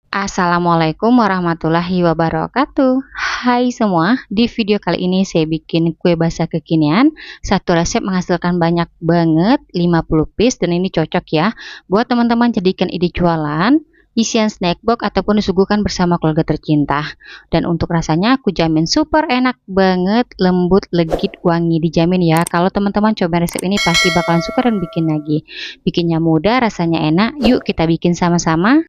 Assalamualaikum warahmatullahi wabarakatuh. Hai semua, di video kali ini saya bikin kue basah kekinian. Satu resep menghasilkan banyak banget, 50 piece, dan ini cocok ya buat teman-teman jadikan ide jualan, isian snack box ataupun disuguhkan bersama keluarga tercinta. Dan untuk rasanya aku jamin super enak banget, lembut, legit, wangi, dijamin ya. Kalau teman-teman coba resep ini pasti bakalan suka dan bikin lagi. Bikinnya mudah, rasanya enak. Yuk kita bikin sama-sama.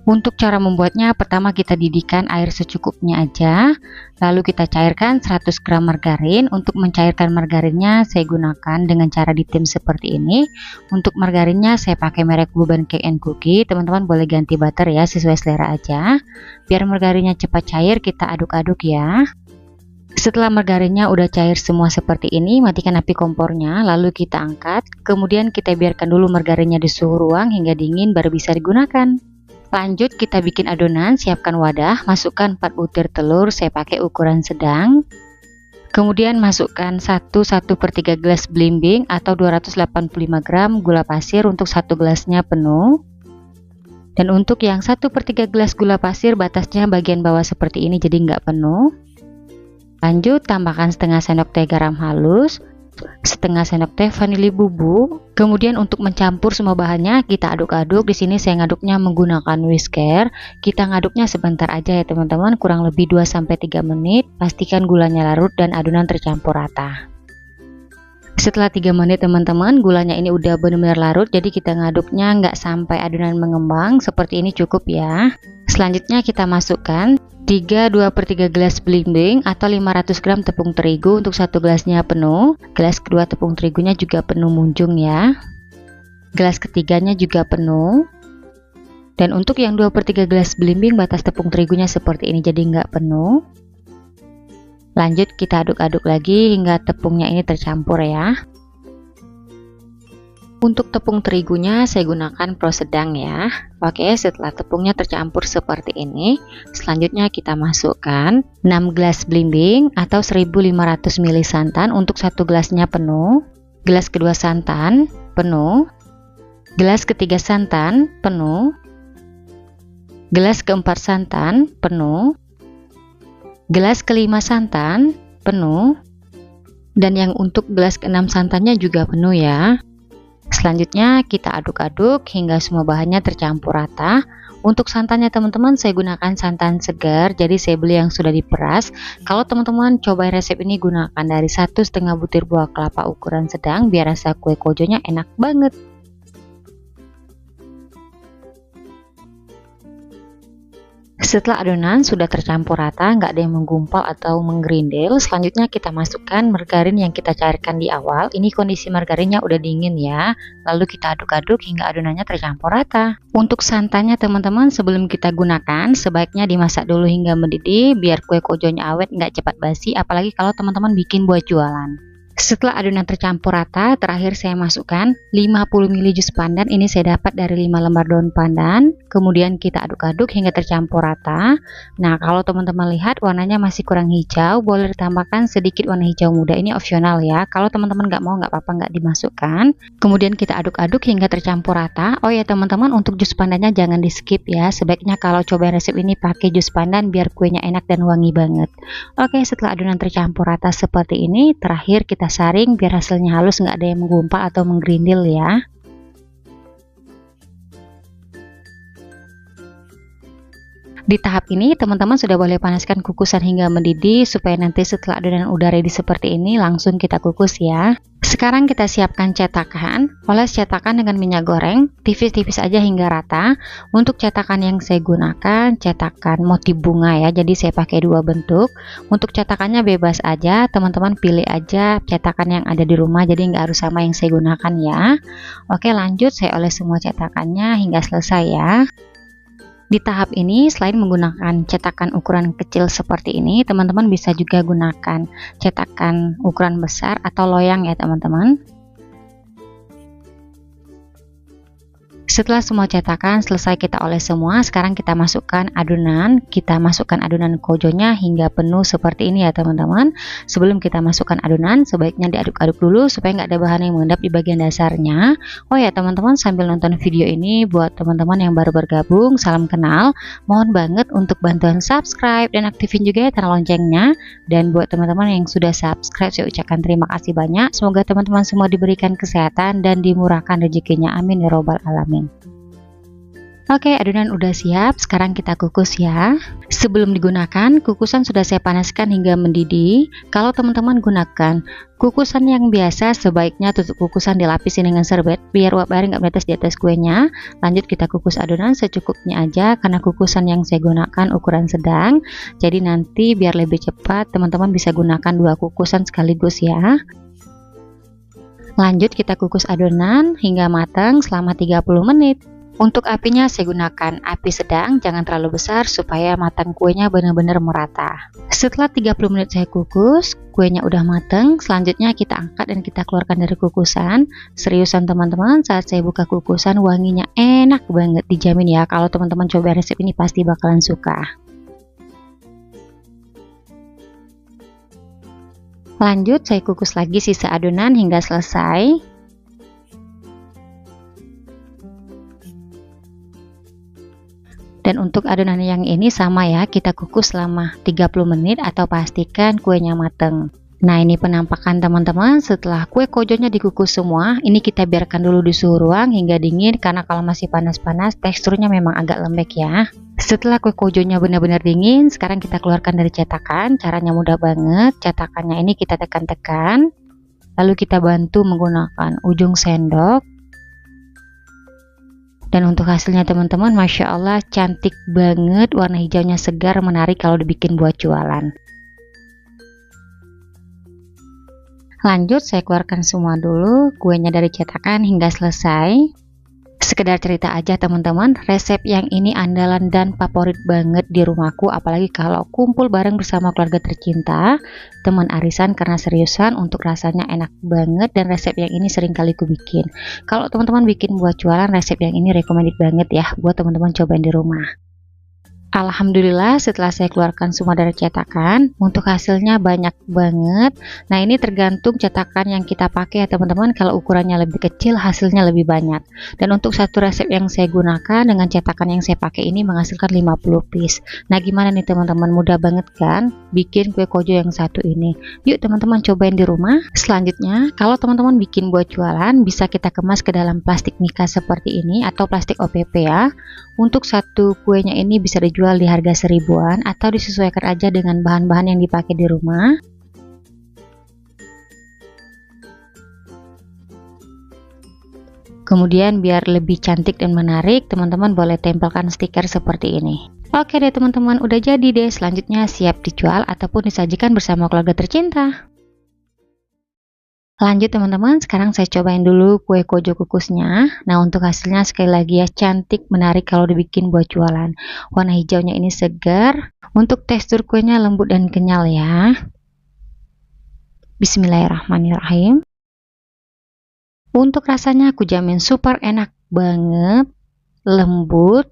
Untuk cara membuatnya, pertama kita didihkan air secukupnya aja, lalu kita cairkan 100 gram margarin. Untuk mencairkan margarinnya saya gunakan dengan cara ditim seperti ini. Untuk margarinnya saya pakai merek Blue Band Cake and Cookie, teman-teman boleh ganti butter ya, sesuai selera aja. Biar margarinnya cepat cair, kita aduk-aduk ya. Setelah margarinnya udah cair semua seperti ini, matikan api kompornya, lalu kita angkat. Kemudian kita biarkan dulu margarinnya di suhu ruang hingga dingin baru bisa digunakan. Lanjut kita bikin adonan, siapkan wadah, masukkan 4 butir telur, saya pakai ukuran sedang. Kemudian masukkan 1/1/3 gelas belimbing atau 285 gram gula pasir untuk 1 gelasnya penuh. Dan untuk yang 1/3 gelas gula pasir, batasnya bagian bawah seperti ini jadi nggak penuh. Lanjut tambahkan setengah sendok teh garam halus, setengah sendok teh vanili bubuk. Kemudian untuk mencampur semua bahannya kita aduk-aduk. Di sini saya ngaduknya menggunakan whisker. Kita ngaduknya sebentar aja ya teman-teman, kurang lebih 2-3 menit. Pastikan gulanya larut dan adonan tercampur rata. Setelah 3 menit teman-teman, gulanya ini udah benar-benar larut, jadi kita ngaduknya nggak sampai adonan mengembang. Seperti ini cukup ya. Selanjutnya kita masukkan 2/3 gelas belimbing atau 500 gram tepung terigu untuk 1 gelasnya penuh. Gelas kedua tepung terigunya juga penuh munjung ya. Gelas ketiganya juga penuh. Dan untuk yang 2/3 gelas belimbing, batas tepung terigunya seperti ini jadi nggak penuh. Lanjut kita aduk-aduk lagi hingga tepungnya ini tercampur ya. Untuk tepung terigunya saya gunakan pro sedang ya. Oke, setelah tepungnya tercampur seperti ini, selanjutnya kita masukkan 6 gelas belimbing atau 1500 ml santan untuk 1 gelasnya penuh. Gelas kedua santan penuh. Gelas ketiga santan penuh. Gelas keempat santan penuh. Gelas kelima santan penuh. Dan yang untuk gelas keenam santannya juga penuh ya. Selanjutnya kita aduk-aduk hingga semua bahannya tercampur rata. Untuk santannya teman-teman saya gunakan santan segar, jadi saya beli yang sudah diperas. Kalau teman-teman coba resep ini, gunakan dari 1,5 butir buah kelapa ukuran sedang biar rasa kue kojonya enak banget. Setelah adonan sudah tercampur rata, nggak ada yang menggumpal atau menggerindil, selanjutnya kita masukkan margarin yang kita cairkan di awal. Ini kondisi margarinnya udah dingin ya. Lalu kita aduk-aduk hingga adonannya tercampur rata. Untuk santannya teman-teman, sebelum kita gunakan sebaiknya dimasak dulu hingga mendidih biar kue kojonya awet, nggak cepat basi, apalagi kalau teman-teman bikin buat jualan. Setelah adonan tercampur rata, terakhir saya masukkan 50 ml jus pandan. Ini saya dapat dari 5 lembar daun pandan. Kemudian kita aduk-aduk hingga tercampur rata. Nah, kalau teman-teman lihat warnanya masih kurang hijau, boleh ditambahkan sedikit warna hijau muda. Ini opsional ya. Kalau teman-teman nggak mau, nggak apa-apa, nggak dimasukkan. Kemudian kita aduk-aduk hingga tercampur rata. Oh ya teman-teman, untuk jus pandannya jangan di skip ya. Sebaiknya kalau coba resep ini pakai jus pandan biar kuenya enak dan wangi banget. Oke, setelah adonan tercampur rata seperti ini, terakhir kita saring biar hasilnya halus, nggak ada yang menggumpal atau menggerindil ya. Di tahap ini teman-teman sudah boleh panaskan kukusan hingga mendidih supaya nanti setelah adonan udah ready seperti ini langsung kita kukus ya. Sekarang kita siapkan cetakan. Oles cetakan dengan minyak goreng tipis-tipis aja hingga rata. Untuk cetakan yang saya gunakan cetakan motif bunga ya, jadi saya pakai 2 bentuk. Untuk cetakannya bebas aja, teman-teman pilih aja cetakan yang ada di rumah, jadi nggak harus sama yang saya gunakan ya. Oke, lanjut saya oles semua cetakannya hingga selesai ya. Di tahap ini selain menggunakan cetakan ukuran kecil seperti ini, teman-teman bisa juga gunakan cetakan ukuran besar atau loyang ya teman-teman. Setelah semua cetakan selesai kita oles semua, sekarang kita masukkan adonan. Kita masukkan adonan kojonya hingga penuh seperti ini ya teman-teman. Sebelum kita masukkan adonan, sebaiknya diaduk-aduk dulu supaya nggak ada bahan yang mengendap di bagian dasarnya. Oh ya teman-teman, sambil nonton video ini, buat teman-teman yang baru bergabung, salam kenal. Mohon banget untuk bantuan subscribe dan aktifin juga ya tanda loncengnya. Dan buat teman-teman yang sudah subscribe, saya ucapkan terima kasih banyak. Semoga teman-teman semua diberikan kesehatan dan dimurahkan rezekinya. Amin ya robbal alamin. Oke, adonan udah siap, sekarang kita kukus ya. Sebelum digunakan, kukusan sudah saya panaskan hingga mendidih. Kalau teman-teman gunakan kukusan yang biasa, sebaiknya tutup kukusan dilapisin dengan serbet biar uap air nggak menetes di atas kuenya. Lanjut kita kukus adonan secukupnya aja, karena kukusan yang saya gunakan ukuran sedang. Jadi nanti biar lebih cepat, teman-teman bisa gunakan 2 kukusan sekaligus ya. Lanjut kita kukus adonan hingga matang selama 30 menit. Untuk apinya saya gunakan api sedang, jangan terlalu besar supaya matang kuenya benar-benar merata. Setelah 30 menit saya kukus, kuenya udah matang. Selanjutnya kita angkat dan kita keluarkan dari kukusan. Seriusan teman-teman, saat saya buka kukusan wanginya enak banget, dijamin ya. Kalau teman-teman coba resep ini pasti bakalan suka. Lanjut saya kukus lagi sisa adonan hingga selesai. Dan untuk adonan yang ini sama ya, kita kukus selama 30 menit atau pastikan kuenya mateng. Nah ini penampakan teman-teman setelah kue kojonya dikukus semua. Ini kita biarkan dulu di suhu ruang hingga dingin, karena kalau masih panas-panas teksturnya memang agak lembek ya. Setelah kue kojonya benar-benar dingin, sekarang kita keluarkan dari cetakan. Caranya mudah banget, cetakannya ini kita tekan-tekan, lalu kita bantu menggunakan ujung sendok. Dan untuk hasilnya teman-teman, Masya Allah cantik banget, warna hijaunya segar, menarik kalau dibikin buat jualan. Lanjut saya keluarkan semua dulu kuenya dari cetakan hingga selesai. Sekedar cerita aja teman-teman, resep yang ini andalan dan favorit banget di rumahku, apalagi kalau kumpul bareng bersama keluarga tercinta, teman arisan, karena seriusan untuk rasanya enak banget dan resep yang ini sering kali ku bikin. Kalau teman-teman bikin buat jualan, resep yang ini recommended banget ya buat teman-teman cobain di rumah. Alhamdulillah setelah saya keluarkan semua dari cetakan, untuk hasilnya banyak banget. Nah ini tergantung cetakan yang kita pakai ya teman-teman. Kalau ukurannya lebih kecil hasilnya lebih banyak. Dan untuk satu resep yang saya gunakan dengan cetakan yang saya pakai ini menghasilkan 50 piece. Nah gimana nih teman-teman, mudah banget kan bikin kue kojo yang satu ini. Yuk teman-teman cobain di rumah. Selanjutnya kalau teman-teman bikin buat jualan, bisa kita kemas ke dalam plastik mika seperti ini atau plastik OPP ya. Untuk satu kuenya ini bisa dijual di harga 1000-an atau disesuaikan aja dengan bahan-bahan yang dipakai di rumah. Kemudian biar lebih cantik dan menarik, teman-teman boleh tempelkan stiker seperti ini. Oke deh teman-teman, udah jadi deh. Selanjutnya siap dijual ataupun disajikan bersama keluarga tercinta. Lanjut teman-teman, sekarang saya cobain dulu kue kojo kukusnya. Nah untuk hasilnya sekali lagi ya, cantik, menarik kalau dibikin buat jualan. Warna hijaunya ini segar. Untuk tekstur kuenya lembut dan kenyal ya. Bismillahirrahmanirrahim. Untuk rasanya aku jamin super enak banget, lembut,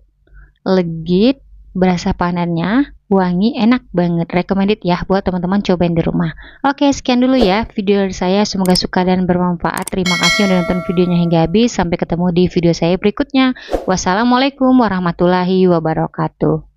legit, berasa panennya, wangi, enak banget, recommended ya buat teman-teman cobain di rumah. Oke, sekian dulu ya video dari saya, semoga suka dan bermanfaat. Terima kasih udah nonton videonya hingga habis. Sampai ketemu di video saya berikutnya. Wassalamualaikum warahmatullahi wabarakatuh.